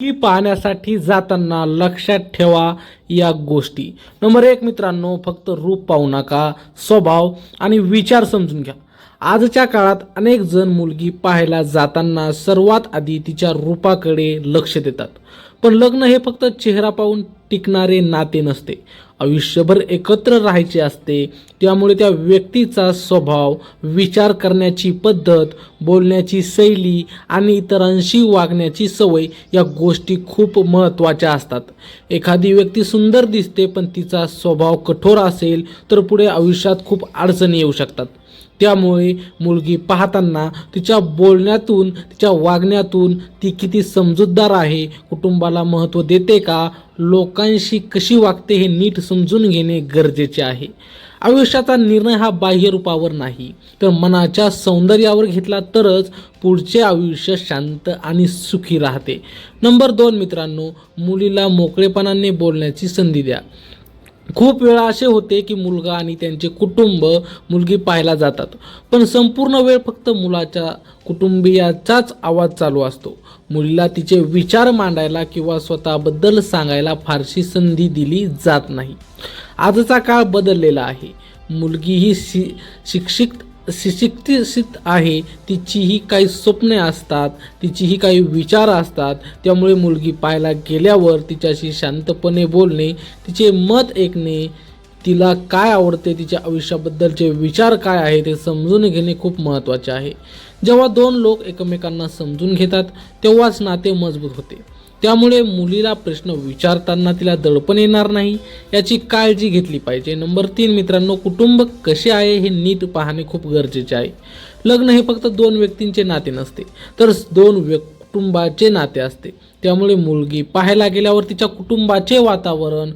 की पाहण्यासाठी जाताना लक्षात ठेवा या गोष्टी. नंबर 1 मित्रांनो, फक्त रूप पाहू नका, स्वभाव आणि विचार समजून घ्या. आजच्या काळात अनेक जण मुलगी पाहायला जाताना सर्वात आधी तिच्या रूपाकडे लक्ष देतात. पण लग्न हे फक्त चेहरा पाहून टिकणारे नाते नसते. आयुष्यभर एकत्र राहायचे असते. त्यामुळे त्या व्यक्तीचा स्वभाव, विचार करण्याची पद्धत, बोलण्याची शैली आणि इतरांशी वागण्याची सवय या गोष्टी खूप महत्त्वाच्या असतात. एखादी व्यक्ती सुंदर दिसते पण तिचा स्वभाव कठोर असेल तर पुढे आयुष्यात खूप अडचणी येऊ शकतात. त्यामुळे मुलगी पाहताना तिच्या बोलण्यातून, तिच्या वागण्यातून ती किती समजूतदार आहे, कुटुंबाला महत्त्व देते का, लोकांशी कशी वागते हे नीट समजून घेणे गरजेचे आहे. आयुष्याचा निर्णय हा बाह्य रूपावर नाही तर मनाच्या सौंदर्यावर घेतला तरच पुढचे आयुष्य शांत आणि सुखी राहते. नंबर 2 मित्रांनो, मुलीला मोकळेपणाने बोलण्याची संधी द्या. खूप वेळा असे होते की मुलगा आणि त्यांचे कुटुंब मुलगी पाहायला जातात, पण संपूर्ण वेळ फक्त मुलाच्या कुटुंबियाचाच आवाज चालू असतो. मुलीला तिचे विचार मांडायला किंवा स्वतःबद्दल सांगायला फारशी संधी दिली जात नाही. आजचा काळ बदललेला आहे. मुलगी ही शिक्षित आहे. तिचीही काही स्वप्ने असतात, तिचीही काही विचार असतात. त्यामुळे मुलगी पाहायला गेल्यावर तिच्याशी शांतपणे बोलणे, तिचे मत ऐकणे, तिला काय आवडते, तिच्या आयुष्याबद्दलचे विचार काय आहे ते समजून घेणे खूप महत्त्वाचे आहे. जेव्हा 2 लोक एकमेकांना समजून घेतात तेव्हाच नाते मजबूत होते. त्यामुळे मुलीला प्रश्न विचारताना तिला दडपण येणार नाही याची काळजी घेतली पाहिजे. नंबर 3 मित्रांनो, कुटुंब कसे आहे हे नीट पाहणे खूप गरजेचे आहे. लग्न हे फक्त 2 व्यक्तींचे नाते नसते तर 2 कुटुंबाचे नाते असते. त्यामुळे मुलगी पाहायला गेल्यावर तिच्या कुटुंबाचे वातावरण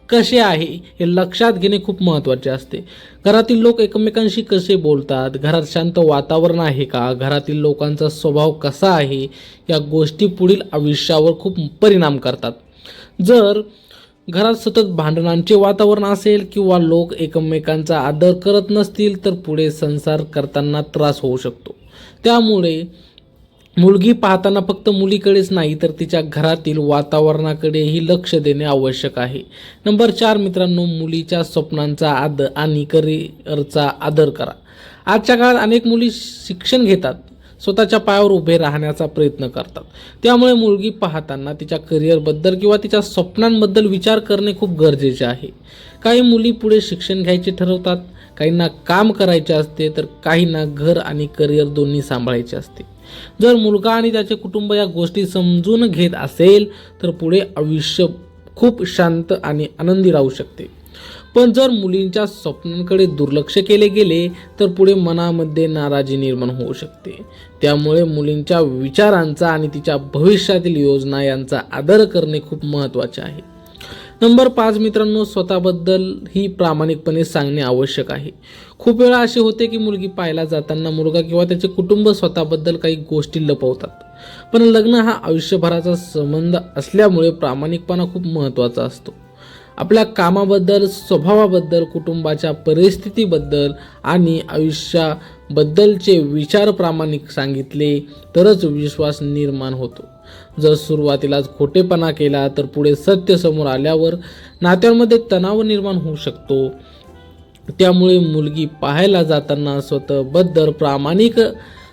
कसे आहे हे लक्षात घेणे खूप महत्त्वाचे असते. घरातील लोक एकमेकांशी कसे बोलतात, घरात शांत वातावरण आहे का, घरातील लोकांचा स्वभाव कसा आहे, या गोष्टी पुढील आयुष्यावर खूप परिणाम करतात. जर घरात सतत भांडणांचे वातावरण असेल किंवा लोक एकमेकांचा आदर करत नसतील तर पुढे संसार करताना त्रास होऊ शकतो. त्यामुळे मुलगी पाहताना फक्त मुलीकडेच नाही तर तिच्या घरातील वातावरणाकडेही लक्ष देणे आवश्यक आहे. नंबर 4 मित्रांनो, मुलीच्या स्वप्नांचा आणि करिअरचा आदर करा. आजच्या काळात अनेक मुली शिक्षण घेतात, स्वतःच्या पायावर उभे राहण्याचा प्रयत्न करतात. त्यामुळे मुलगी पाहताना तिच्या करिअरबद्दल किंवा तिच्या स्वप्नांबद्दल विचार करणे खूप गरजेचे आहे. काही मुली पुढे शिक्षण घ्यायचे ठरवतात, काहींना काम करायचे असते तर काहींना घर आणि करिअर दोन्ही सांभाळायचे असते. जर मुलगा आणि त्याचे कुटुंब या गोष्टी समजून घेत असेल तर पुढे आयुष्य खूप शांत आणि आनंदी राहू शकते. पण जर मुलींच्या स्वप्नांकडे दुर्लक्ष केले गेले तर पुढे मनामध्ये नाराजी निर्माण होऊ शकते. त्यामुळे मुलींच्या विचारांचा आणि तिच्या भविष्यातील योजना यांचा आदर करणे खूप महत्त्वाचे आहे. नंबर 5 मित्रांनो, स्वतःबद्दल ही प्रामाणिकपणे सांगणे आवश्यक आहे. खूप वेळा असे होते की मुलगी पाहायला जाताना मुलगा किंवा त्याचे कुटुंब स्वतःबद्दल काही गोष्टी लपवतात. पण लग्न हा आयुष्यभराचा संबंध असल्यामुळे प्रामाणिकपणा खूप महत्त्वाचा असतो. आपल्या कामाबद्दल, स्वभावाबद्दल, कुटुंबाच्या परिस्थितीबद्दल आणि आयुष्याबद्दलचे विचार प्रामाणिक सांगितले तरच विश्वास निर्माण होतो. जर सुरुवातीलाच खोटेपणा केला तर पुढे सत्य समोर आल्यावर नात्यांमध्ये तणाव निर्माण होऊ शकतो. त्यामुळे मुलगी पाहायला जाताना स्वतःबद्दल प्रामाणिक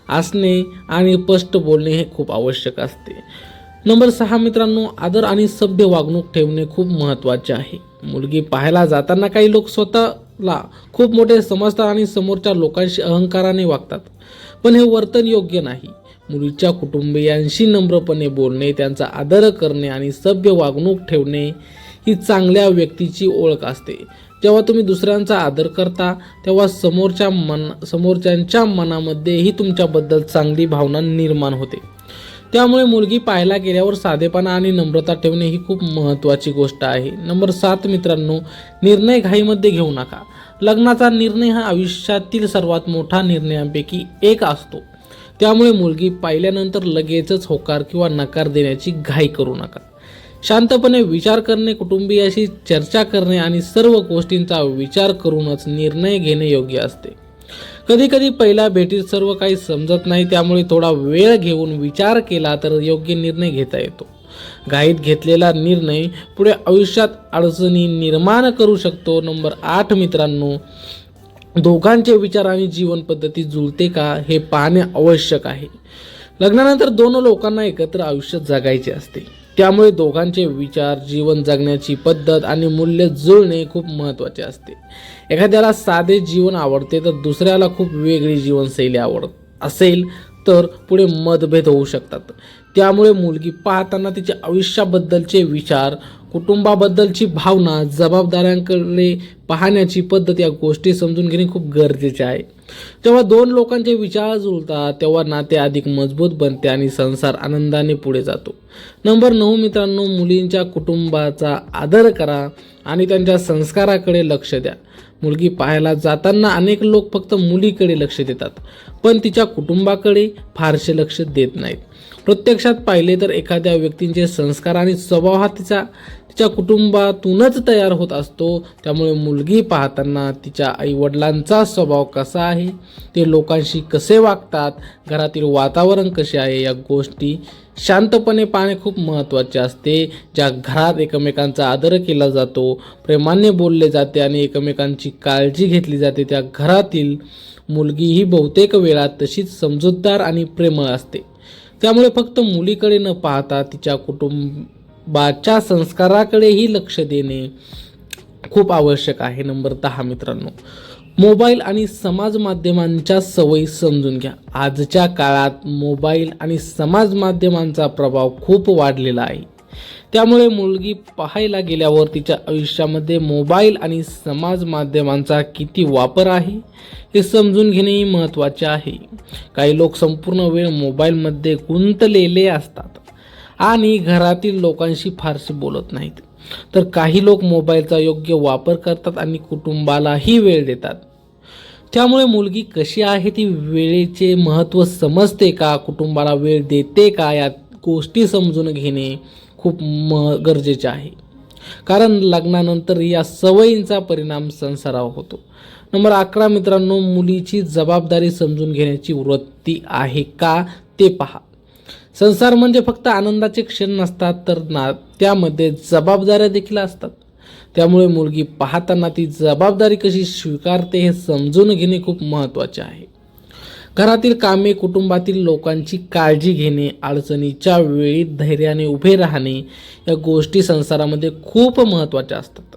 असणे आणि स्पष्ट बोलणे हे खूप आवश्यक असते. नंबर 6 मित्रांनो, आदर आणि सभ्य वागणूक ठेवणे खूप महत्त्वाचे आहे. मुलगी पाहायला जाताना काही लोक स्वतःला खूप मोठे समजतात आणि समोरच्या लोकांशी अहंकाराने वागतात, पण हे वर्तन योग्य नाही. मुलीच्या कुटुंबियांशी नम्रपणे बोलणे, त्यांचा आदर करणे आणि सभ्य वागणूक ठेवणे ही चांगल्या व्यक्तीची ओळख असते. जेव्हा तुम्ही दुसऱ्यांचा आदर करता तेव्हा समोरच्यांच्या मनामध्येही तुमच्याबद्दल चांगली भावना निर्माण होते. त्यामुळे मुलगी पाहायला गेल्यावर साधेपणा आणि नम्रता ठेवणे ही खूप महत्त्वाची गोष्ट आहे. नंबर 7 मित्रांनो, निर्णय घाईमध्ये घेऊ नका. लग्नाचा निर्णय हा आयुष्यातील सर्वात मोठा निर्णयांपैकी एक असतो. त्यामुळे मुलगी पाहिल्यानंतर लगेचच होकार किंवा नकार देण्याची घाई करू नका. शांतपणे विचार करणे, कुटुंबियाशी चर्चा करणे आणि सर्व गोष्टींचा विचार करूनच निर्णय घेणे योग्य असते. कधी पहिल्या भेटीत सर्व काही समजत नाही, त्यामुळे थोडा वेळ घेऊन विचार केला तर योग्य निर्णय घेता येतो. घाईत घेतलेला निर्णय पुढे आयुष्यात अडचणी निर्माण करू शकतो. नंबर 8 मित्रांनो, दोघांचे विचार आणि जीवन पद्धती जुळते का हे पाहणे आवश्यक आहे. लग्नानंतर दोन लोकांना एकत्र आयुष्य जगायचे असते, त्यामुळे दोघांचे विचार, जीवन जगण्याची पद्धत आणि मूल्य जुळणे खूप महत्त्वाचे असते. एखाद्याला साधे जीवन आवडते तर दुसऱ्याला खूप वेगळी जीवनशैली आवडत असेल तर पुढे मतभेद होऊ शकतात. त्यामुळे मुलगी पाहताना तिच्या आयुष्याबद्दलचे विचार, कुटुंबाबद्दलची भावना, जबाबदाऱ्यांकडे पाहण्याची पद्धत या गोष्टी समजून घेणे खूप गरजेचे आहे. जेव्हा दोन लोकांचे विचार जुळतात तेव्हा नाते अधिक मजबूत बनते आणि संसार आनंदाने पुढे जातो. नंबर 9 मित्रांनो, मुलींच्या कुटुंबाचा आदर करा आणि त्यांच्या संस्काराकडे लक्ष द्या. मुलगी पाहायला जाताना अनेक लोक फक्त मुलीकडे लक्ष देतात, पण तिच्या कुटुंबाकडे फारसे लक्ष देत नाहीत. प्रत्यक्षात पाहिले तर एखाद्या व्यक्तीचे संस्कार आणि स्वभाव हा तिच्या कुटुंबातूनच तयार होत असतो. त्यामुळे मुलगी पाहताना तिच्या आईवडिलांचा स्वभाव कसा आहे, ते लोकांशी कसे वागतात, घरातील वातावरण कसे आहे, या गोष्टी शांतपणे पाहणे खूप महत्त्वाचे असते. ज्या घरात एकमेकांचा आदर केला जातो, प्रेमाने बोलले जाते आणि एकमेकांची काळजी घेतली जाते, त्या घरातील मुलगी ही बहुतेक वेळा तशीच समजूतदार आणि प्रेमळ असते. त्यामुळे फक्त मुलीकडे न पाहता तिच्या कुटुंबाच्या संस्काराकडेही लक्ष देणे खूप आवश्यक आहे. नंबर 10 मित्रांनो, मोबाईल आणि समाज माध्यमांच्या सवयी समजून घ्या. आजच्या काळात मोबाईल आणि समाज माध्यमांचा प्रभाव खूप वाढलेला आहे. त्यामुळे मुलगी पाहायला गेल्यावर तिच्या आयुष्यामध्ये मोबाईल आणि समाज माध्यमांचा किती वापर आहे हे समजून घेणेही महत्त्वाचे आहे. काही लोक संपूर्ण वेळ मोबाईलमध्ये गुंतलेले असतात आणि घरातील लोकांशी फारसे बोलत नाहीत, तर काही लोक मोबाईलचा योग्य वापर करतात आणि कुटुंबालाही वेळ देतात. त्यामुळे मुलगी कशी आहे, ती वेळेचे महत्त्व समजते का, कुटुंबाला वेळ देते का, या गोष्टी समजून घेणे खूप गरजेचे आहे. कारण लग्नानंतर या सवयींचा परिणाम संसारावर होतो. नंबर 11 मित्रांनो, मुलीची जबाबदारी समजून घेण्याची वृत्ती आहे का ते पहा. संसार म्हणजे फक्त आनंदाचे क्षण नसतात, तर त्यामध्ये जबाबदाऱ्या देखील असतात. त्यामुळे मुलगी पाहताना ती जबाबदारी कशी स्वीकारते हे समजून घेणे खूप महत्त्वाचे आहे. घरातील कामे, कुटुंबातील लोकांची काळजी घेणे, अडचणीच्या वेळी धैर्याने उभे राहणे, या गोष्टी संसारामध्ये खूप महत्त्वाच्या असतात.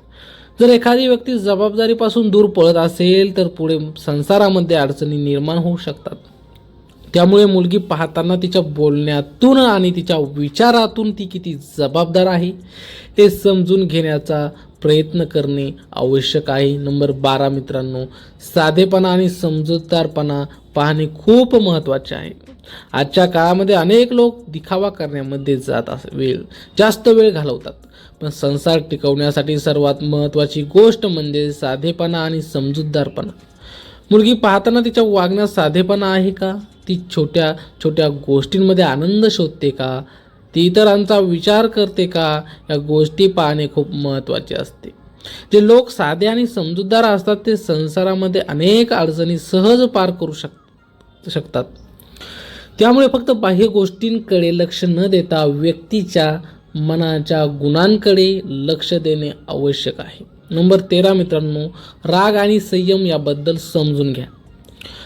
जर एखादी व्यक्ती जबाबदारीपासून दूर पळत असेल तर पुढे संसारामध्ये अडचणी निर्माण होऊ शकतात. त्यामुळे मुलगी पाहताना तिच्या बोलण्यातून आणि तिच्या विचारातून ती किती जबाबदार आहे हे समजून घेण्याचा प्रयत्न करणे आवश्यक आहे. नंबर 12 मित्रांनो, साधेपणा आणि समजूतदारपणा पाहणे खूप महत्त्वाचे आहे. आजच्या काळामध्ये अनेक लोक दिखावा करण्यामध्ये जास्त वेळ घालवतात, पण संसार टिकवण्यासाठी सर्वात महत्त्वाची गोष्ट म्हणजे साधेपणा आणि समजूतदारपणा. मुलगी पाहताना तिच्या वागण्यात साधेपणा आहे का, ती छोट्या छोट्या गोष्टींमध्ये आनंद शोधते का, ती इतरांचा विचार करते का, या गोष्टी पाहणे खूप महत्त्वाचे असते. जे लोक साधे आणि समजूतदार असतात ते संसारामध्ये अनेक अडचणी सहज पार करू शकतात. त्यामुळे फक्त बाह्य गोष्टींकडे लक्ष न देता व्यक्तीच्या मनाच्या गुणांकडे लक्ष देणे आवश्यक आहे. नंबर 13 मित्रांनो, राग आणि संयम याबद्दल समजून घ्या.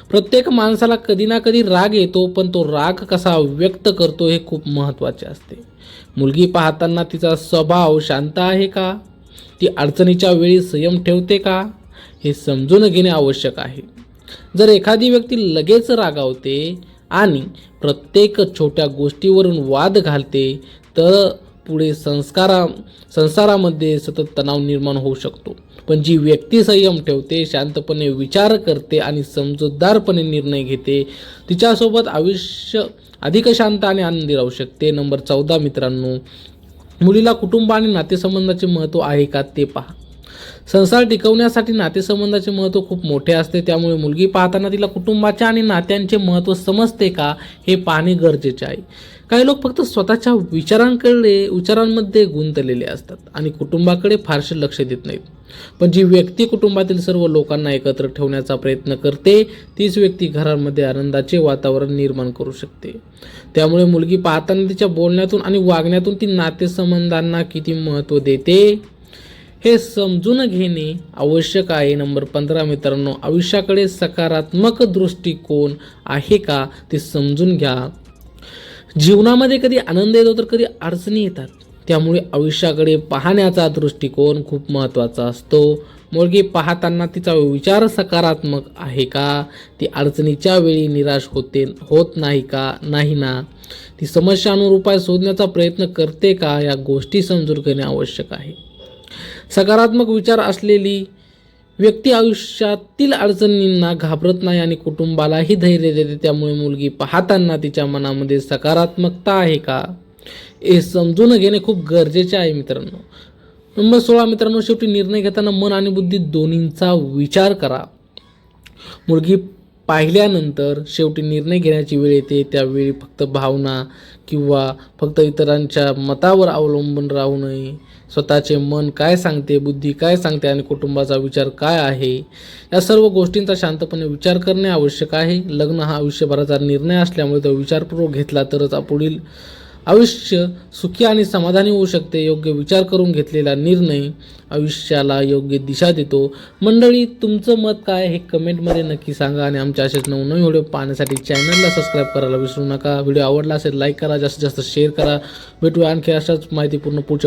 प्रत्येक माणसाला कधी ना कधी राग येतो, पण तो राग कसा व्यक्त करतो हे खूप महत्त्वाचे असते. मुलगी पाहताना तिचा स्वभाव शांत आहे का, ती अडचणीच्या वेळी संयम ठेवते का, हे समजून घेणे आवश्यक आहे. जर एखादी व्यक्ती लगेच रागावते आणि प्रत्येक छोट्या गोष्टीवरून वाद घालते तर पुढे संसारामध्ये सतत तणाव निर्माण होऊ शकतो. पण जी व्यक्ती संयम ठेवते, शांतपणे विचार करते आणि समजूतदारपणे निर्णय घेते, तिच्यासोबत आयुष्य अधिक शांत आणि आनंदी राहू शकते. नंबर 14 मित्रांनो, मुलीला कुटुंब आणि नातेसंबंधाचे महत्त्व आहे का ते पहा. संसार टिकवण्यासाठी नातेसंबंधाचे महत्त्व खूप मोठे असते. त्यामुळे मुलगी पाहताना तिला कुटुंबाच्या आणि नात्यांचे महत्त्व समजते का हे पाहणे गरजेचे आहे. काही लोक फक्त स्वतःच्या विचारांमध्ये गुंतलेले असतात आणि कुटुंबाकडे फारसे लक्ष देत नाहीत. पण जी व्यक्ती कुटुंबातील सर्व लोकांना एकत्र ठेवण्याचा प्रयत्न करते तीच व्यक्ती घरामध्ये आनंदाचे वातावरण निर्माण करू शकते. त्यामुळे मुलगी पाहताना तिच्या बोलण्यातून आणि वागण्यातून ती नातेसंबंधांना किती महत्त्व देते हे समजून घेणे आवश्यक आहे. नंबर 15 मित्रांनो, आयुष्याकडे सकारात्मक दृष्टिकोन आहे का ते समजून घ्या. जीवनामध्ये कधी आनंद येतो तर कधी अडचणी येतात. त्यामुळे आयुष्याकडे पाहण्याचा दृष्टिकोन खूप महत्त्वाचा असतो. मुलगी पाहताना तिचा विचार सकारात्मक आहे का? ती अडचणीच्या वेळी निराश होत नाही का? नाही ना. ती समस्यांवर उपाय शोधण्याचा प्रयत्न करते का? या गोष्टी समजून घेणे आवश्यक आहे. सकारात्मक विचार असलेली व्यक्ती आयुष्यातील अडचणींना घाबरत नाही आणि कुटुंबालाही धैर्य देते. त्यामुळे मुलगी पाहताना तिच्या मनामध्ये सकारात्मकता आहे का हे समजून घेणे खूप गरजेचे आहे मित्रांनो. नंबर 16 मित्रांनो, शेवटी निर्णय घेताना मन आणि बुद्धी दोन्हींचा विचार करा. मुलगी पाहिल्यानंतर शेवटी निर्णय घेण्याची वेळ येते. त्यावेळी फक्त भावना किंवा फक्त इतरांच्या मतावर अवलंबून राहू नये. स्वतःचे मन काय सांगते, बुद्धी काय सांगते आणि कुटुंबाचा विचार काय आहे या सर्व गोष्टींचा शांतपणे विचार करणे आवश्यक आहे. लग्न हा आयुष्यभराचा निर्णय असल्यामुळे तो विचारपूर्वक घेतला तरच पुढील आयुष्य सुखी आणि समाधानी होऊ शकते. योग्य विचार करून घेतलेला निर्णय आयुष्याला योग्य दिशा देतो. मंडळी, तुमचं मत काय हे कमेंटमध्ये नक्की सांगा आणि आमच्या असेच नवनवीन व्हिडिओ पाहण्यासाठी चॅनलला सबस्क्राईब करायला विसरू नका. व्हिडिओ आवडला असेल लाईक करा, जास्तीत जास्त शेअर करा. भेटूया आणखी अशाच माहितीपूर्ण पुढच्या